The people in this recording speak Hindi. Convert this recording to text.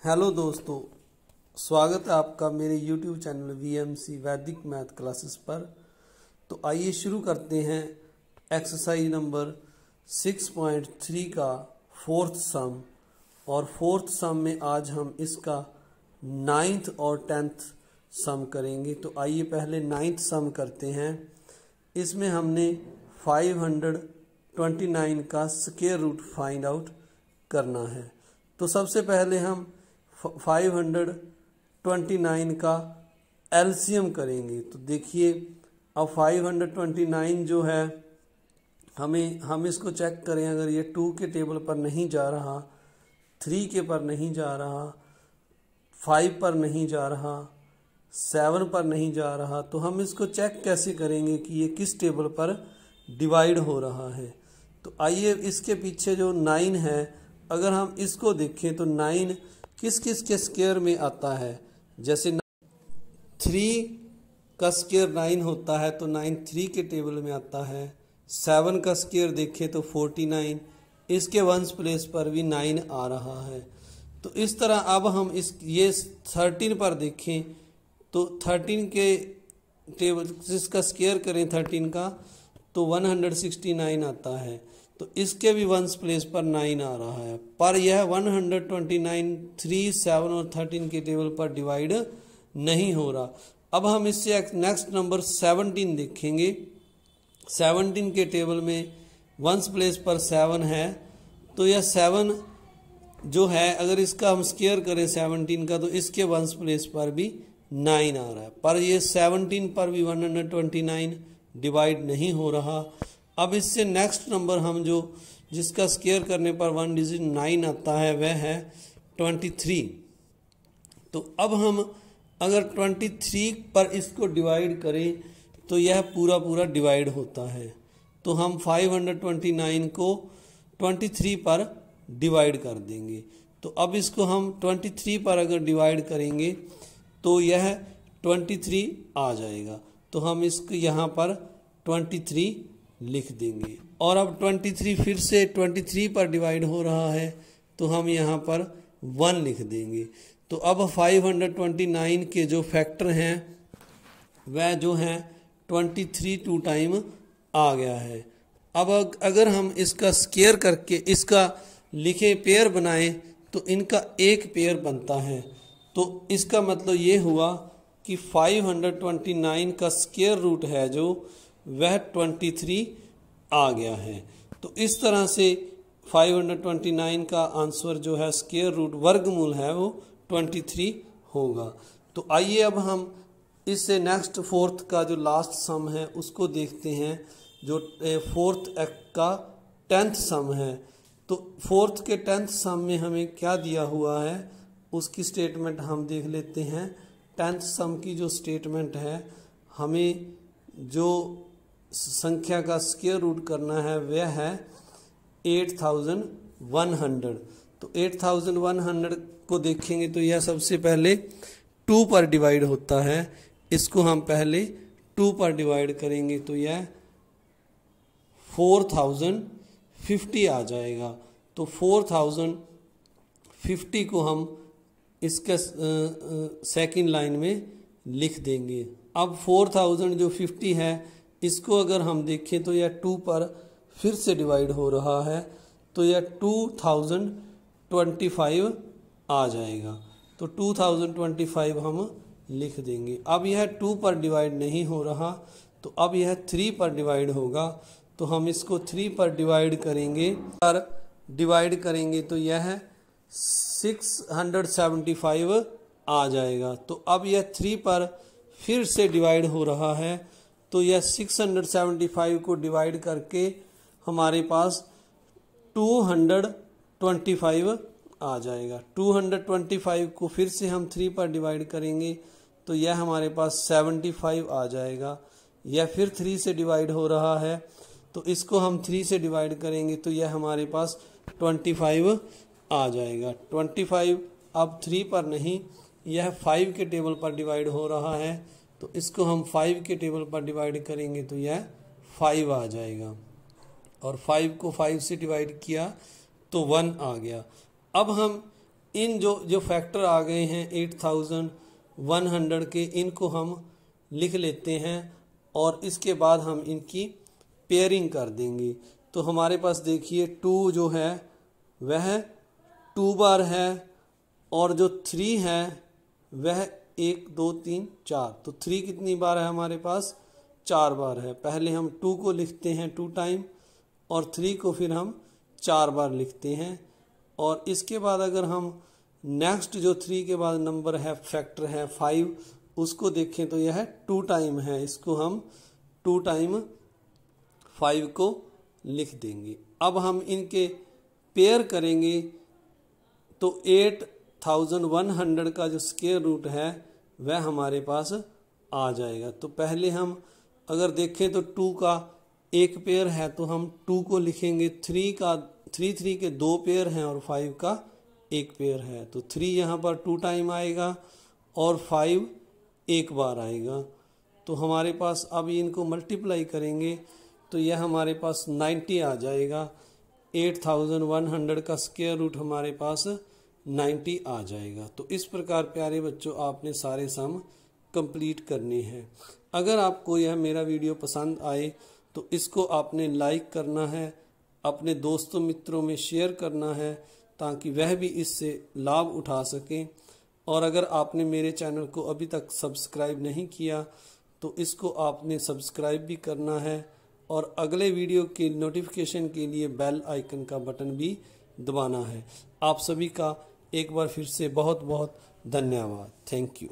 हेलो दोस्तों, स्वागत है आपका मेरे YouTube चैनल VMC वैदिक मैथ क्लासेस पर। तो आइए शुरू करते हैं एक्सरसाइज नंबर 6.3 का फोर्थ सम। और फोर्थ सम में आज हम इसका 9th और 10th सम करेंगे। तो आइए पहले 9th सम करते हैं। इसमें हमने 529 का स्क्वायर रूट फाइंड आउट करना है। तो सबसे पहले हम 529 का एलसीएम करेंगे। तो देखिए, अब 529 जो है हम इसको चेक करें। अगर ये 2 के टेबल पर नहीं जा रहा, 3 के पर नहीं जा रहा, 5 पर नहीं जा रहा, 7 पर नहीं जा रहा, तो हम इसको चेक कैसे करेंगे कि ये किस टेबल पर डिवाइड हो रहा है। तो आइए, इसके पीछे जो 9 है, अगर हम इसको देखें तो 9 किस किस के स्क्वायर में आता है। जैसे 3 का स्क्वायर 9 होता है, तो 9 3 के टेबल में आता है। 7 का स्क्वायर देखें तो 49, इसके वंस प्लेस पर भी 9 आ रहा है। तो इस तरह अब हम ये 13 पर देखें तो 13 के टेबल जिसका स्क्वायर करें 13 का तो 169 आता है। तो इसके भी वंस प्लेस पर 9 आ रहा है, पर यह 129 3, 7 और 13 के टेबल पर डिवाइड नहीं हो रहा। अब हम इससे नेक्स्ट नंबर 17 देखेंगे। 17 के टेबल में वंस प्लेस पर 7 है, तो यह 7 जो है, अगर इसका हम स्क्वायर करें 17 का, तो इसके वंस प्लेस पर भी 9 आ रहा है, पर ये 17 पर भी 129 डिवाइड नहीं हो रहा। अब इससे नेक्स्ट नंबर हम जिसका स्क्वायर करने पर 1 डिजिट 9 आता है, वह है 23। तो अब हम अगर 23 पर इसको डिवाइड करें तो यह पूरा डिवाइड होता है। तो हम 529 को 23 पर डिवाइड कर देंगे। तो अब इसको हम 23 पर अगर डिवाइड करेंगे तो यह 23 आ जाएगा। तो हम इसको यहाँ पर 23 लिख देंगे। और अब 23 फिर से 23 पर डिवाइड हो रहा है, तो हम यहाँ पर 1 लिख देंगे। तो अब 529 के जो फैक्टर हैं वह जो हैं 23 2 टाइम आ गया है। अब अगर हम इसका स्क्वायर करके इसका लिखे पेयर बनाएं तो इनका एक पेयर बनता है। तो इसका मतलब ये हुआ कि 529 का स्क्वायर रूट है जो वह 23 आ गया है। तो इस तरह से 529 का आंसर जो है स्क्वायर रूट वर्गमूल है वो 23 होगा। तो आइए अब हम इससे नेक्स्ट फोर्थ का जो लास्ट सम है उसको देखते हैं, जो फोर्थ का 10th सम है। तो फोर्थ के 10th सम में हमें क्या दिया हुआ है उसकी स्टेटमेंट हम देख लेते हैं। 10th सम की जो स्टेटमेंट है, हमें जो संख्या का स्क्वायर रूट करना है वह है 8100। तो 8100 को देखेंगे तो यह सबसे पहले 2 पर डिवाइड होता है। इसको हम पहले 2 पर डिवाइड करेंगे तो यह 4050 आ जाएगा। तो 4050 को हम इसके सेकंड लाइन में लिख देंगे। अब 4000 जो 50 है, इसको अगर हम देखें तो यह 2 पर फिर से डिवाइड हो रहा है, तो यह 2025 आ जाएगा। तो 2025 हम लिख देंगे। अब यह 2 पर डिवाइड नहीं हो रहा, तो अब यह 3 पर डिवाइड होगा। तो हम इसको 3 पर डिवाइड करेंगे तो यह 675 आ जाएगा। तो अब यह 3 पर फिर से डिवाइड हो रहा है, तो यह 675 को डिवाइड करके हमारे पास 225 आ जाएगा। 225 को फिर से हम 3 पर डिवाइड करेंगे तो यह हमारे पास 75 आ जाएगा। यह फिर 3 से डिवाइड हो रहा है, तो इसको हम 3 से डिवाइड करेंगे तो यह हमारे पास 25 आ जाएगा। 25 अब 3 पर नहीं, यह 5 के टेबल पर डिवाइड हो रहा है, तो इसको हम 5 के टेबल पर डिवाइड करेंगे तो यह 5 आ जाएगा। और 5 को 5 से डिवाइड किया तो 1 आ गया। अब हम इन जो फैक्टर आ गए हैं 8100 के, इनको हम लिख लेते हैं और इसके बाद हम इनकी पेयरिंग कर देंगे। तो हमारे पास देखिए 2 जो है वह 2 बार है और जो 3 है वह 1 2 3 4। तो 3 कितनी बार है हमारे पास? 4 बार है। पहले हम 2 को लिखते हैं 2 टाइम और 3 को फिर हम 4 बार लिखते हैं। और इसके बाद अगर हम नेक्स्ट जो 3 के बाद नंबर है फैक्टर है 5, उसको देखें तो यह 2 टाइम है। इसको हम 2 टाइम 5 को लिख देंगे। अब हम इनके पेयर करेंगे तो 8100 का जो स्क्वायर रूट है वह हमारे पास आ जाएगा। तो पहले हम अगर देखें तो 2 का एक पेयर है तो हम 2 को लिखेंगे, 3 के 2 पेयर हैं और 5 का एक पेयर है। तो 3 यहाँ पर 2 टाइम आएगा और 5 एक बार आएगा। तो हमारे पास अब इनको मल्टीप्लाई करेंगे तो यह हमारे पास 90 आ जाएगा। 8100 का स्क्वायर रूट हमारे पास 90 आ जाएगा। तो इस प्रकार प्यारे बच्चों आपने सारे सम कंप्लीट करने हैं। अगर आपको यह मेरा वीडियो पसंद आए तो इसको आपने लाइक करना है, अपने दोस्तों मित्रों में शेयर करना है ताकि वह भी इससे लाभ उठा सकें। और अगर आपने मेरे चैनल को अभी तक सब्सक्राइब नहीं किया तो इसको आपने सब्सक्राइब भी करना है और अगले वीडियो के नोटिफिकेशन के लिए बेल आइकन का बटन भी दबाना है। आप सभी का एक बार फिर से बहुत बहुत धन्यवाद। Thank you.